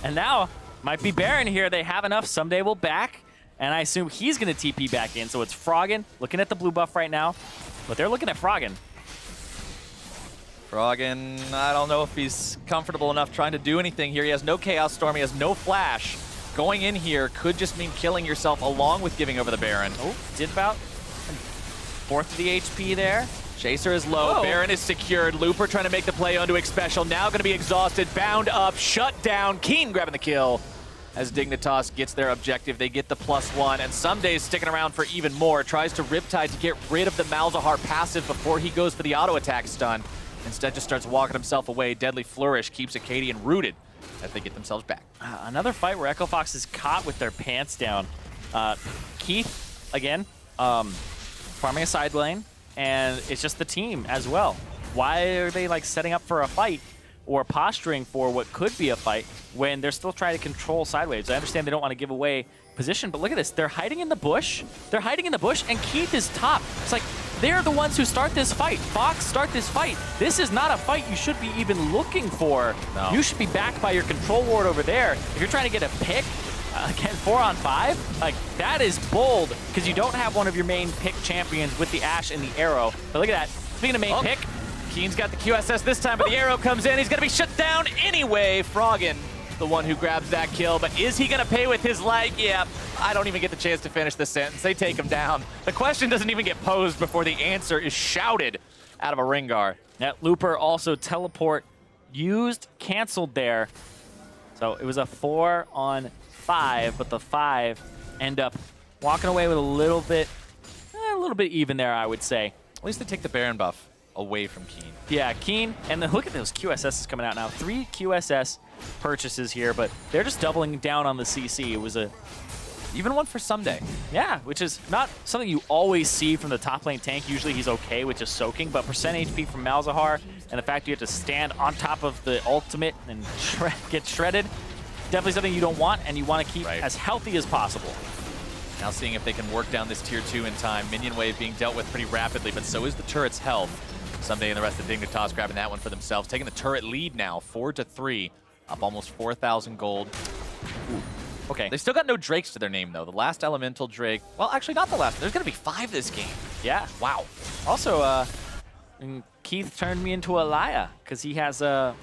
S2: And now, might be Baron here. They have enough. Ssumday will back, and I assume he's going to TP back in. So it's Froggen looking at the blue buff right now, but they're looking at Froggen.
S1: Froggen, I don't know if he's comfortable enough trying to do anything here. He has no Chaos Storm. He has no Flash. Going in here could just mean killing yourself along with giving over the Baron.
S2: Oh, did about fourth of the HP there.
S1: Chaser is low, Baron is secured. Looper trying to make the play onto Xpecial. Now going to be exhausted, bound up, shut down. Keane grabbing the kill as Dignitas gets their objective. They get the +1, and Ssumday is sticking around for even more. Tries to Riptide to get rid of the Malzahar passive before he goes for the auto attack stun. Instead just starts walking himself away. Deadly Flourish keeps Akaadian rooted as they get themselves back.
S2: Another fight where Echo Fox is caught with their pants down. Keith, again, farming a side lane. And it's just the team as well. Why are they like setting up for a fight or posturing for what could be a fight when they're still trying to control sideways? I understand they don't want to give away position, but look at this. They're hiding in the bush. They're hiding in the bush, and Keith is top. It's like they're the ones who start this fight. Fox, start this fight. This is not a fight you should be even looking for.
S1: No.
S2: You should be backed by your control ward over there. If you're trying to get a pick, again, 4-on-5, like that is bold because you don't have one of your main pick champions with the Ashe and the arrow. But look at that. Speaking of main pick, Keane's got the QSS this time, but the arrow comes in. He's going to be shut down anyway. Froggen, the one who grabs that kill, but is he going to pay with his life? Yeah, I don't even get the chance to finish the sentence. They take him down. The question doesn't even get posed before the answer is shouted out of a rengar. That Looper also teleport used, canceled there. So it was a 4-on-5, but the 5 end up walking away with a little bit even there, I would say.
S1: At least they take the Baron buff away from Keane.
S2: Yeah, Keane, and then look at those QSSs coming out now. 3 QSS purchases here, but they're just doubling down on the CC. It was a...
S1: Even one for Ssumday.
S2: Yeah, which is not something you always see from the top lane tank. Usually he's okay with just soaking, but percent HP from Malzahar and the fact you have to stand on top of the ultimate and get shredded, definitely something you don't want and you want to keep as healthy as possible.
S1: Now seeing if they can work down this tier 2 in time. Minion wave being dealt with pretty rapidly, but so is the turret's health. Ssumday and the rest of Dignitas grabbing that one for themselves. Taking the turret lead now, 4-3. Up almost 4,000 gold. Ooh.
S2: Okay.
S1: They still got no Drakes to their name, though. The last Elemental Drake... Well, actually, not the last. There's going to be 5 this game.
S2: Yeah.
S1: Wow.
S2: Also, Keith turned me into a Laya because he has a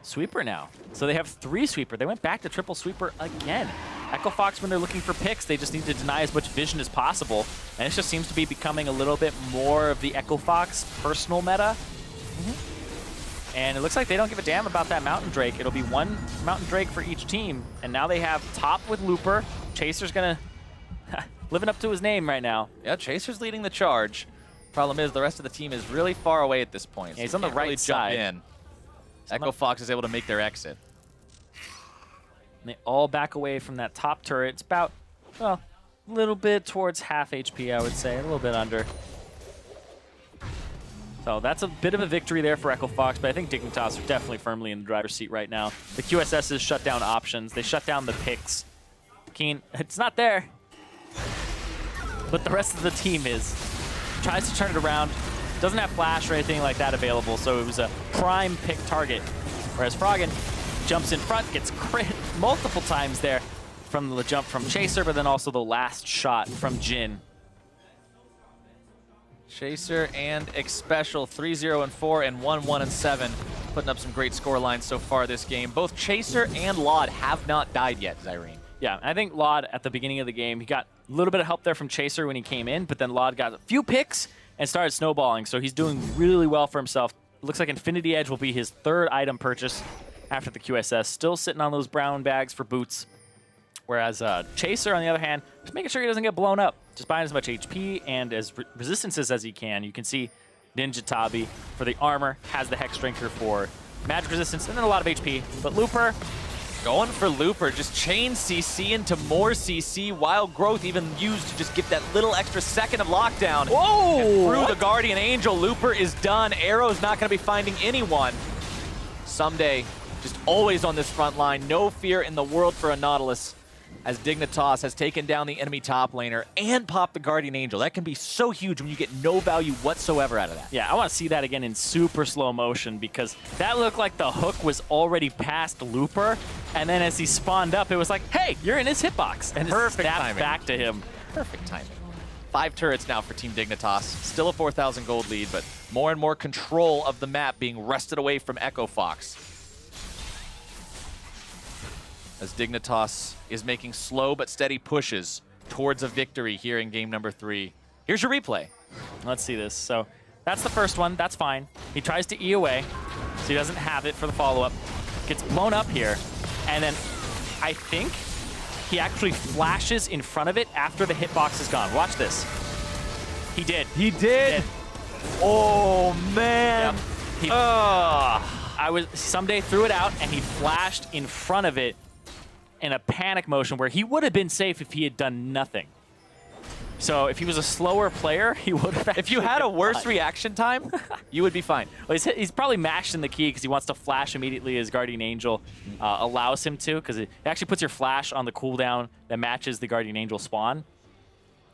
S2: sweeper now. So they have 3 sweeper. They went back to triple sweeper again. Echo Fox, when they're looking for picks, they just need to deny as much vision as possible. And it just seems to be becoming a little bit more of the Echo Fox personal meta. And it looks like they don't give a damn about that Mountain Drake. It'll be 1 Mountain Drake for each team. And now they have top with Looper. Chaser's going to... living up to his name right now.
S1: Yeah, Chaser's leading the charge. Problem is, the rest of the team is really far away at this point.
S2: Yeah, he's on the right side.
S1: Jump in. Echo Fox is able to make their exit.
S2: And they all back away from that top turret. It's about, well, a little bit towards half HP, I would say. A little bit under. So that's a bit of a victory there for Echo Fox, but I think Dignitas are definitely firmly in the driver's seat right now. The QSSs shut down options. They shut down the picks. Keane, it's not there. But the rest of the team is. Tries to turn it around. Doesn't have flash or anything like that available, so it was a prime pick target. Whereas Froggen jumps in front, gets crit multiple times there from the jump from Chaser, but then also the last shot from Jhin.
S1: Chaser and Xpecial 3-0-4 and 1-1-7, putting up some great score lines so far this game. Both Chaser and Laud have not died yet, Zirene.
S2: Yeah, I think Laud at the beginning of the game, he got a little bit of help there from Chaser when he came in, but then Laud got a few picks and started snowballing, so he's doing really well for himself. Looks like Infinity Edge will be his 3rd item purchase after the QSS. Still sitting on those brown bags for boots. Whereas Chaser, on the other hand, just making sure he doesn't get blown up. Just buying as much HP and as resistances as he can. You can see Ninja Tabi for the armor has the Hex Drinker for magic resistance, and then a lot of HP. But Looper,
S1: going for Looper, just chain CC into more CC. Wild Growth even used to just get that little extra second of lockdown.
S2: whoa!
S1: And through the Guardian Angel, Looper is done. Arrow's not going to be finding anyone. Ssumday just always on this front line. No fear in the world for a Nautilus, as Dignitas has taken down the enemy top laner and popped the Guardian Angel. That can be so huge when you get no value whatsoever out of that.
S2: Yeah, I want to see that again in super slow motion, because that looked like the hook was already past Looper, and then as he spawned up, it was like, hey, you're in his hitbox, and
S1: Perfect
S2: snapped
S1: timing.
S2: back to him.
S1: Perfect timing. 5 turrets now for Team Dignitas. Still a 4,000 gold lead, but more and more control of the map being wrested away from Echo Fox. As Dignitas is making slow but steady pushes towards a victory here in game number 3. Here's your replay.
S2: Let's see this. So that's the first one. That's fine. He tries to E away, so he doesn't have it for the follow-up. Gets blown up here, and then I think he actually flashes in front of it after the hitbox is gone. Watch this. He did.
S1: He did. Oh, man.
S2: Yep. Ssumday threw it out, and he flashed in front of it in a panic motion where he would have been safe if he had done nothing. So if he was a slower player, he would have.
S1: If you had a worse reaction time, you would be fine.
S2: Well, he's probably mashing the key because he wants to flash immediately as Guardian Angel allows him to, because it actually puts your flash on the cooldown that matches the Guardian Angel spawn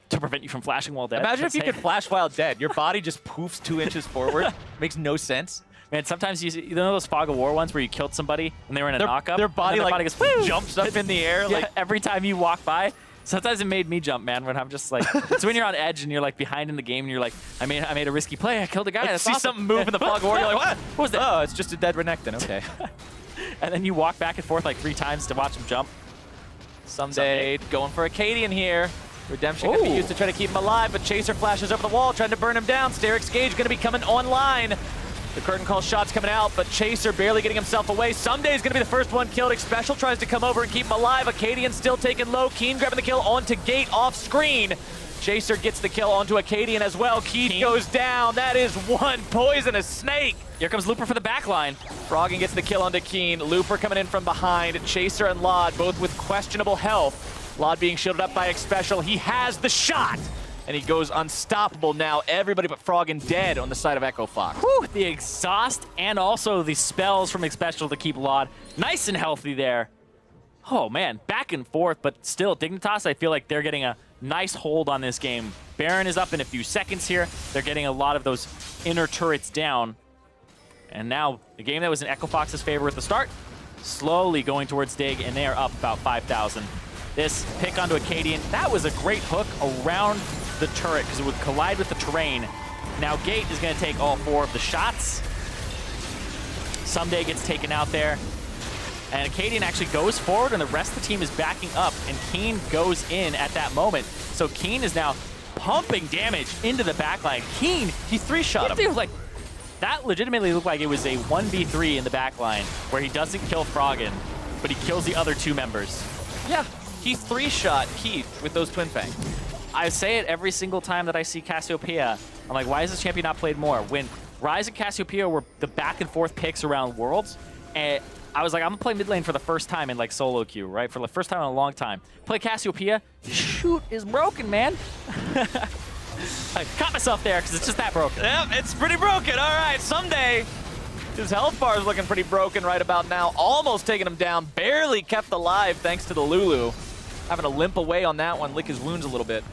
S2: to prevent you from flashing while dead.
S1: Imagine if you could flash while dead. Your body just poofs 2 inches forward. Makes no sense.
S2: Man, sometimes you know those Fog of War ones where you killed somebody and they were in a knockup?
S1: Their body,
S2: like,
S1: goes, jumps up in the air.
S2: Yeah,
S1: like
S2: every time you walk by. Sometimes it made me jump, man, when I'm just like, it's when you're on edge and you're like behind in the game and you're like, I made a risky play, I killed a guy.
S1: Like,
S2: That's
S1: see
S2: awesome.
S1: something move in the Fog of War, you're like, what
S2: was that?
S1: Oh, it's just a dead Renekton, okay.
S2: And then you walk back and forth like 3 times to watch him jump.
S1: Ssumday going for Akaadian here. Redemption could be used to try to keep him alive, but Chaser flashes over the wall, trying to burn him down. Steric's Gauge going to be coming online. The curtain call shots coming out, but Chaser barely getting himself away. Ssumday's going to be the first one killed. Xpecial tries to come over and keep him alive. Akaadian still taken low. Keane grabbing the kill onto Gate off screen. Chaser gets the kill onto Akaadian as well. Keane goes down. That is one poisonous snake.
S2: Here comes Looper for the back line.
S1: Froggen gets the kill onto Keane. Looper coming in from behind. Chaser and Lod both with questionable health. Lod being shielded up by Xpecial. He has the shot. And he goes unstoppable now. Everybody but Froggen dead on the side of Echo Fox.
S2: Whew, the exhaust and also the spells from Xpecial to keep Lod nice and healthy there. Oh man, back and forth, but still, Dignitas, I feel like they're getting a nice hold on this game. Baron is up in a few seconds here. They're getting a lot of those inner turrets down. And now, the game that was in Echo Fox's favor at the start, slowly going towards Dig, and they are up about 5,000. This pick onto Akaadian, that was a great hook around the turret because it would collide with the terrain. Now Gate is going to take all 4 of the shots. Ssumday gets taken out there. And Akaadian actually goes forward and the rest of the team is backing up, and Keane goes in at that moment. So Keane is now pumping damage into the backline. Keane,
S1: he 3-shot him.
S2: Like, that legitimately looked like it was a 1v3 in the backline where he doesn't kill Froggen, but he kills the other 2 members.
S1: Yeah, he 3-shot Keith with those Twin Fang.
S2: I say it every single time that I see Cassiopeia. I'm like, why is this champion not played more? When Ryze and Cassiopeia were the back and forth picks around Worlds, and I was like, I'm gonna play mid lane for the first time in like solo queue, right? For the first time in a long time. Play Cassiopeia, shoot is broken, man. I caught myself there because it's just that broken.
S1: Yep, it's pretty broken. All right, Ssumday. His health bar is looking pretty broken right about now. Almost taking him down. Barely kept alive thanks to the Lulu. Having to limp away on that one, lick his wounds a little bit.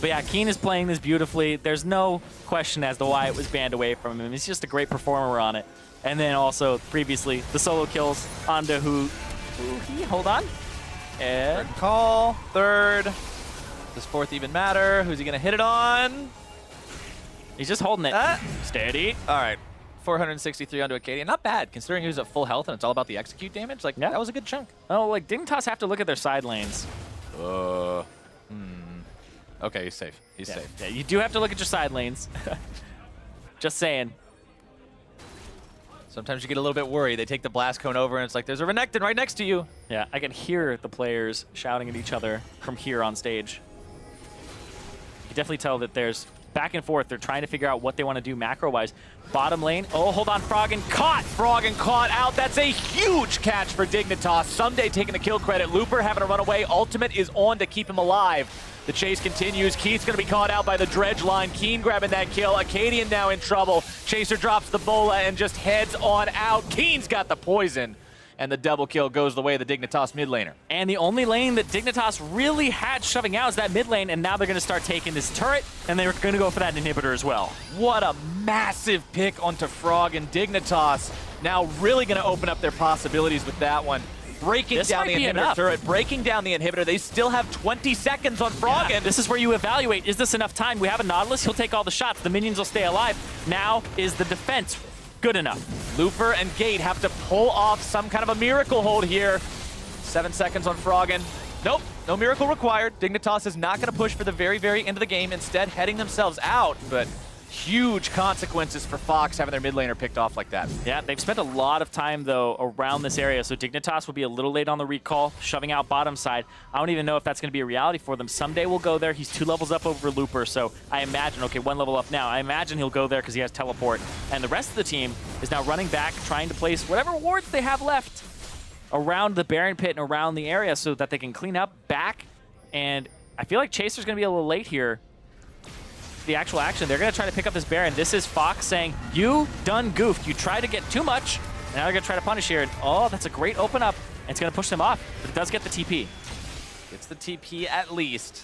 S2: But yeah, Keane is playing this beautifully. There's no question as to why it was banned away from him. He's just a great performer on it. And then also, previously, the solo kills onto hold on.
S1: Third call, third. Does 4th even matter? Who's he gonna hit it on?
S2: He's just holding it. Steady.
S1: All right, 463 onto Akaadian. Not bad, considering he was at full health and it's all about the execute damage. Like, that was a good chunk.
S2: Oh, like, Dignitas have to look at their side lanes.
S1: Okay, he's safe. He's safe.
S2: Yeah, you do have to look at your side lanes. Just saying.
S1: Sometimes you get a little bit worried. They take the blast cone over and it's like, there's a Renekton right next to you.
S2: Yeah, I can hear the players shouting at each other from here on stage. You can definitely tell that there's back and forth. They're trying to figure out what they want to do macro-wise. Bottom lane, oh, hold on, Froggen caught!
S1: Froggen caught out. That's a huge catch for Dignitas. Ssumday taking the kill credit. Looper having to run away. Ultimate is on to keep him alive. The chase continues. Keith's going to be caught out by the dredge line. Keane grabbing that kill. Akaadian now in trouble. Chaser drops the bola and just heads on out. Keane's got the poison. And the double kill goes the way of the Dignitas mid laner.
S2: And the only lane that Dignitas really had shoving out is that mid lane, and now they're going to start taking this turret, and they're going to go for that inhibitor as well.
S1: What a massive pick onto Froggen. Dignitas now really going to open up their possibilities with that one. Breaking down the inhibitor turret, breaking down the inhibitor. They still have 20 seconds on Froggen.
S2: Yeah, this is where you evaluate, is this enough time? We have a Nautilus, he'll take all the shots. The minions will stay alive. Now is the defense good enough?
S1: Looper and Gate have to pull off some kind of a miracle hold here. 7 seconds on Froggen. Nope, no miracle required. Dignitas is not going to push for the very, very end of the game, instead heading themselves out, but huge consequences for Fox having their mid laner picked off like that.
S2: Yeah, they've spent a lot of time, though, around this area, so Dignitas will be a little late on the recall, shoving out bottom side. I don't even know if that's going to be a reality for them. Ssumday will go there. He's 2 levels up over Looper, so I imagine, okay, 1 level up now. I imagine he'll go there because he has teleport. And the rest of the team is now running back, trying to place whatever wards they have left around the Baron pit and around the area so that they can clean up back. And I feel like Chaser's going to be a little late here. The actual action, they're going to try to pick up this Baron. This is Fox saying, you done goofed. You tried to get too much, and now they're going to try to punish here. And, oh, that's a great open up. And it's going to push them off, but it does get the TP.
S1: Gets the TP at least.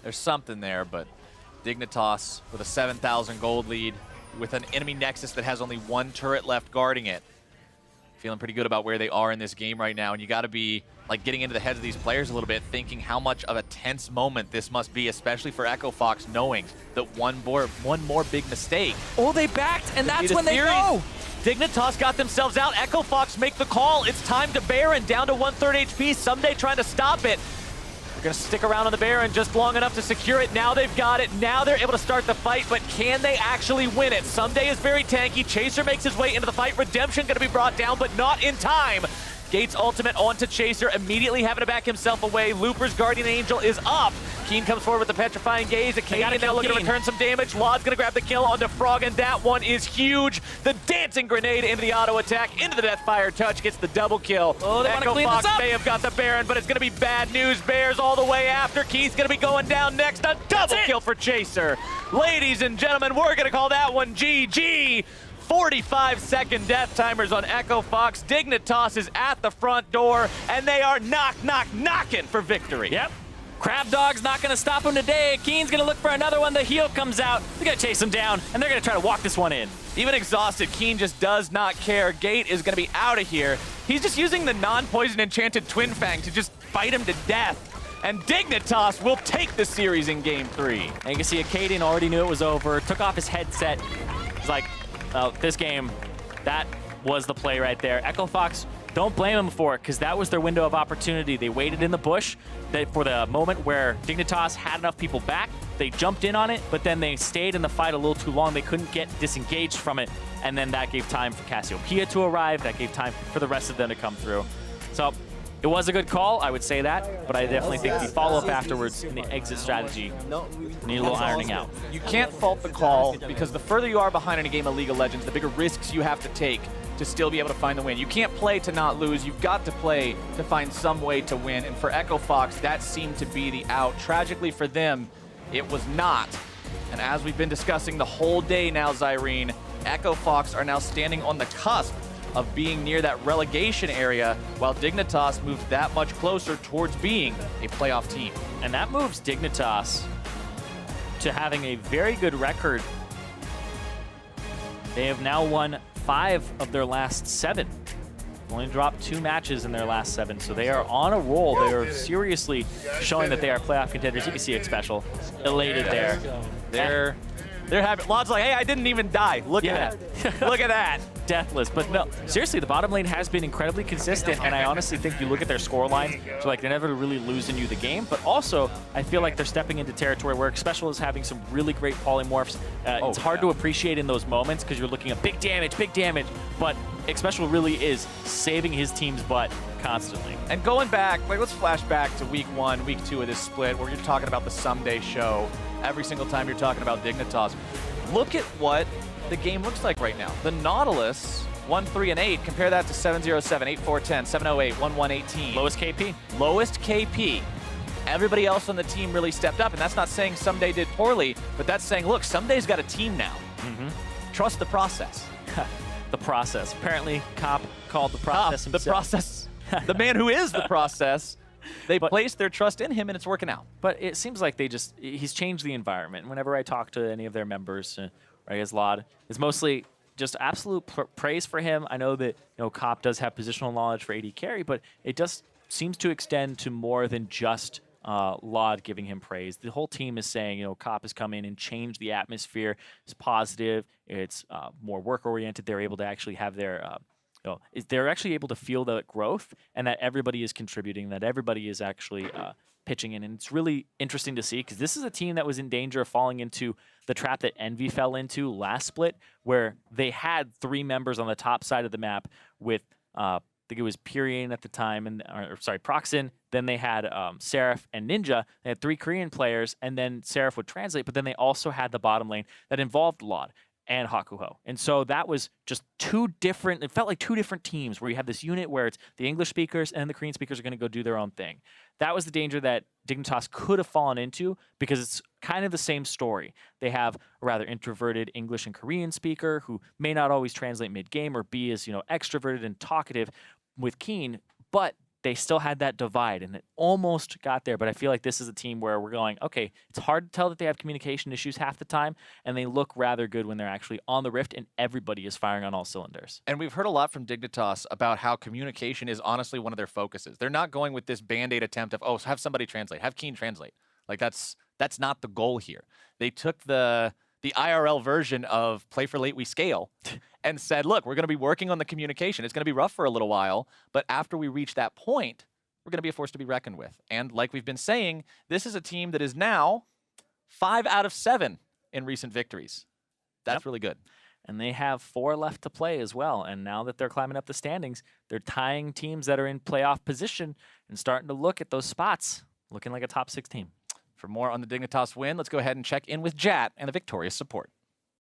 S1: There's something there, but Dignitas with a 7,000 gold lead with an enemy Nexus that has only 1 turret left guarding it. Feeling pretty good about where they are in this game right now, and you got to be like getting into the heads of these players a little bit, thinking how much of a tense moment this must be, especially for Echo Fox, knowing that one more big mistake.
S2: Oh, they backed, and that's when they go.
S1: Dignitas got themselves out. Echo Fox make the call. It's time to Baron, down to 1/3 HP. Ssumday trying to stop it. They're going to stick around on the Baron just long enough to secure it. Now they've got it. Now they're able to start the fight, but can they actually win it? Ssumday is very tanky. Chaser makes his way into the fight. Redemption going to be brought down, but not in time. Gates ultimate onto Chaser, immediately having to back himself away. Looper's Guardian Angel is up. Keane comes forward with the petrifying gaze. Akaadian now looking to return some damage. Lod's gonna grab the kill onto Froggen. That one is huge. The dancing grenade into the auto attack, into the Deathfire touch, gets the double kill.
S2: Oh, they want to clean
S1: Fox
S2: this up.
S1: may have got the Baron, but it's gonna be bad news. Bears all the way after. Keith's gonna be going down next. A double kill for Chaser. Ladies and gentlemen, we're gonna call that one GG. 45-second death timers on Echo Fox. Dignitas is at the front door, and they are knocking for victory.
S2: Yep. Crab Dog's not going to stop him today. Keane's going to look for another one. The heal comes out. They're going to chase him down, and they're going to try to walk this one in.
S1: Even exhausted, Keane just does not care. Gate is going to be out of here. He's just using the non-poison enchanted Twin Fang to just fight him to death. And Dignitas will take the series in Game 3.
S2: And you can see Akaadian already knew it was over, took off his headset. He's like, oh, this game, that was the play right there. Echo Fox, don't blame them for it, because that was their window of opportunity. They waited in the bush for the moment where Dignitas had enough people back. They jumped in on it, but then they stayed in the fight a little too long. They couldn't get disengaged from it, and then that gave time for Cassiopeia to arrive. That gave time for the rest of them to come through. So it was a good call, I would say that, but I definitely think the follow-up afterwards in the exit strategy need a little ironing out.
S1: You can't fault the call, because the further you are behind in a game of League of Legends, the bigger risks you have to take to still be able to find the win. You can't play to not lose. You've got to play to find some way to win. And for Echo Fox, that seemed to be the out. Tragically for them, it was not. And as we've been discussing the whole day now, Zirene, Echo Fox are now standing on the cusp of being near that relegation area, while Dignitas moves that much closer towards being a playoff team.
S2: And that moves Dignitas to having a very good record. They have now won 5 of their last 7. Only dropped 2 matches in their last 7, so they are on a roll. They are seriously showing that they are playoff contenders. You can see Xpecial elated there.
S1: They're happy. Lod's like, hey, I didn't even die. Look at that. Look at that.
S2: Deathless. But no, seriously, the bottom lane has been incredibly consistent, and I honestly think you look at their score line, so like they're never really losing you the game, but also I feel like they're stepping into territory where Xpecial is having some really great polymorphs. It's hard to appreciate in those moments because you're looking at big damage, but Xpecial really is saving his team's butt constantly.
S1: And going back, like let's flash back to week 1, week 2 of this split, where you're talking about the Ssumday show. every single time you're talking about Dignitas. Look at what the game looks like right now. The Nautilus, 1-3-8. Compare that to 7-0-7, 8-4-10, 7-0-8, 1-1-18.
S2: Lowest KP.
S1: Lowest KP. Everybody else on the team really stepped up, and that's not saying Ssumday did poorly, but that's saying, look, Ssumday's got a team now. Trust the process.
S2: The process. Apparently, Cop called the process himself.
S1: The process. The man who is the process. They placed their trust in him, and it's working out.
S2: But it seems like he's changed the environment. Whenever I talk to any of their members, or I guess Lod, it's mostly just absolute praise for him. I know that Cop does have positional knowledge for AD carry, but it just seems to extend to more than just Lod giving him praise. The whole team is saying, Cop has come in and changed the atmosphere. It's positive. It's more work-oriented. They're able to actually have their they're actually able to feel the growth and that everybody is contributing, that everybody is actually pitching in. And it's really interesting to see because this is a team that was in danger of falling into the trap that Envy fell into last split, where they had 3 members on the top side of the map with, I think it was Purian at the time, Proxin. Then they had Seraph and Ninja. They had 3 Korean players, and then Seraph would translate, but then they also had the bottom lane that involved Lod and Hakuho. And so that was just it felt like 2 different teams where you have this unit where it's the English speakers and the Korean speakers are going to go do their own thing. That was the danger that Dignitas could have fallen into because it's kind of the same story. They have a rather introverted English and Korean speaker who may not always translate mid-game or be as, extroverted and talkative with Keane, but they still had that divide, and it almost got there. But I feel like this is a team where we're going, okay, it's hard to tell that they have communication issues half the time, and they look rather good when they're actually on the Rift, and everybody is firing on all cylinders.
S1: And we've heard a lot from Dignitas about how communication is honestly one of their focuses. They're not going with this Band-Aid attempt of, have somebody translate, have Keane translate. Like, that's not the goal here. They took the IRL version of play for late, we scale, and said, look, we're going to be working on the communication. It's going to be rough for a little while, but after we reach that point, we're going to be a force to be reckoned with. And like we've been saying, this is a team that is now 5 out of 7 in recent victories. That's really good.
S2: And they have 4 left to play as well. And now that they're climbing up the standings, they're tying teams that are in playoff position and starting to look at those spots, looking like a top 6 team.
S1: For more on the Dignitas win, let's go ahead and check in with Jat and the Victorious support.